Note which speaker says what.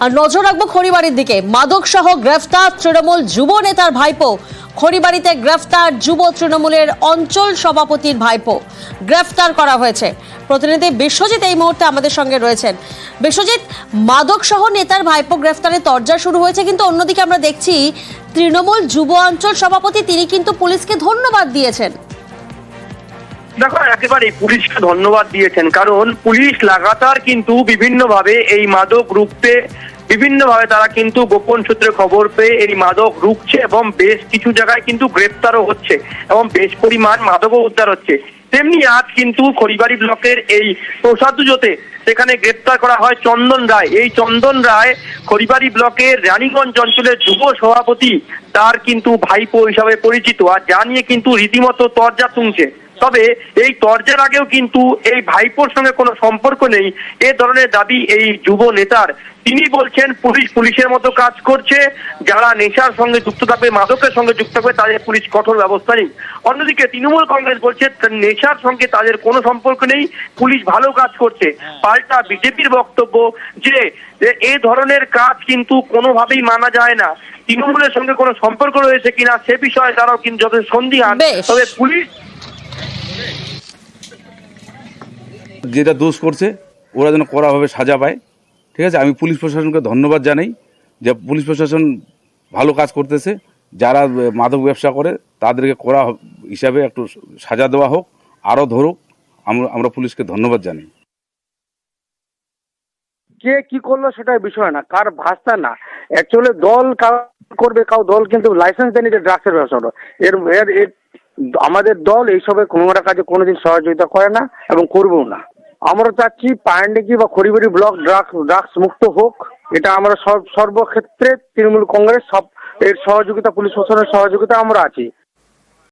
Speaker 1: আর নজর রাখবো খড়িবাড়ির দিকে। মাদক সহ গ্রেফতার তৃণমূল যুব নেতার ভাইপো। খড়িবাড়িতে গ্রেফতার যুব তৃণমূলের অঞ্চল সভাপতির ভাইপো গ্রেফতার করা হয়েছে। প্রতিনিধি বিশ্বজিৎ এই মুহূর্তে আমাদের সঙ্গে রয়েছেন। বিশ্বজিৎ, মাদক সহ নেতার ভাইপো গ্রেফতারের তরজা শুরু হয়েছে, কিন্তু অন্যদিকে আমরা দেখছি তৃণমূল যুব অঞ্চল সভাপতি তিনি কিন্তু পুলিশকে ধন্যবাদ দিয়েছেন।
Speaker 2: দেখো, একেবারে পুলিশকে ধন্যবাদ দিয়েছেন, কারণ পুলিশ লাগাতার কিন্তু বিভিন্নভাবে এই মাদক রুখতে বিভিন্নভাবে তারা কিন্তু গোপন সূত্রে খবর পেয়ে এই মাদক রুখছে এবং বেশ কিছু জায়গায় কিন্তু গ্রেপ্তারও হচ্ছে এবং বেশ পরিমাণ মাদকও উদ্ধার হচ্ছে। তেমনি আজ কিন্তু খড়িবাড়ি ব্লকের এই প্রসাদুজোতে সেখানে গ্রেপ্তার করা হয় চন্দন রায়। এই চন্দন রায় খড়িবাড়ি ব্লকের রানীগঞ্জ অঞ্চলের যুব সভাপতি, তার কিন্তু ভাইপো হিসাবে পরিচিত, আর যা নিয়ে কিন্তু রীতিমতো তরজা তুলছে। তবে এই তরজার আগেও কিন্তু এই ভাইপোর সঙ্গে কোনো সম্পর্ক নেই এ ধরনের দাবি এই যুব নেতার। তিনি বলছেন পুলিশের মতো কাজ করছে, যারা নেশার সঙ্গে যুক্ত থাকবে, মাদকের সঙ্গে যুক্ত থাকবে তাদের পুলিশ কঠোর ব্যবস্থা নেই। অন্যদিকে তৃণমূল কংগ্রেস বলছে নেশার সঙ্গে তাদের কোনো সম্পর্ক নেই, পুলিশ ভালো কাজ করছে। পাল্টা বিজেপির বক্তব্য যে এই ধরনের কাজ কিন্তু কোনোভাবেই মানা যায় না। তৃণমূলের সঙ্গে কোনো সম্পর্ক রয়েছে কিনা সে বিষয়ে তারাও কিন্তু যথেষ্ট সন্দিহান। তবে পুলিশ
Speaker 3: যেটা দোষ করছে ওরা যেন কড়াভাবে সাজা পায়, ঠিক আছে। আমি পুলিশ প্রশাসনকে ধন্যবাদ জানাই যে পুলিশ প্রশাসন ভালো কাজ করতেছে। যারা মাদক ব্যবসা করে তাদেরকে কড়া হিসাবে একটু সাজা দেওয়া হোক, আরও ধরুক, আমরা পুলিশকে ধন্যবাদ জানাই।
Speaker 4: কে কি করলো সেটা বিষয় না, কার ভাষা না, অ্যাকচুয়ালি দল করবে, কাউ দল কিন্তু লাইসেন্স দেয়নি যে ড্রাগসের ব্যবসাটা। এর আমাদের দল এইসবে কোনো একটা কাজে কোনোদিন সহযোগিতা করে না এবং করবেও না। আমরা চাচ্ছি পায়ন্ডেকি বা খড়িবাড়ি ব্লক ড্রাগস মুক্ত হোক। এটা আমরা সর্বক্ষেত্রে তৃণমূল কংগ্রেস সব এর সহযোগিতা, পুলিশ প্রশাসনের সহযোগিতা আমরা আছি।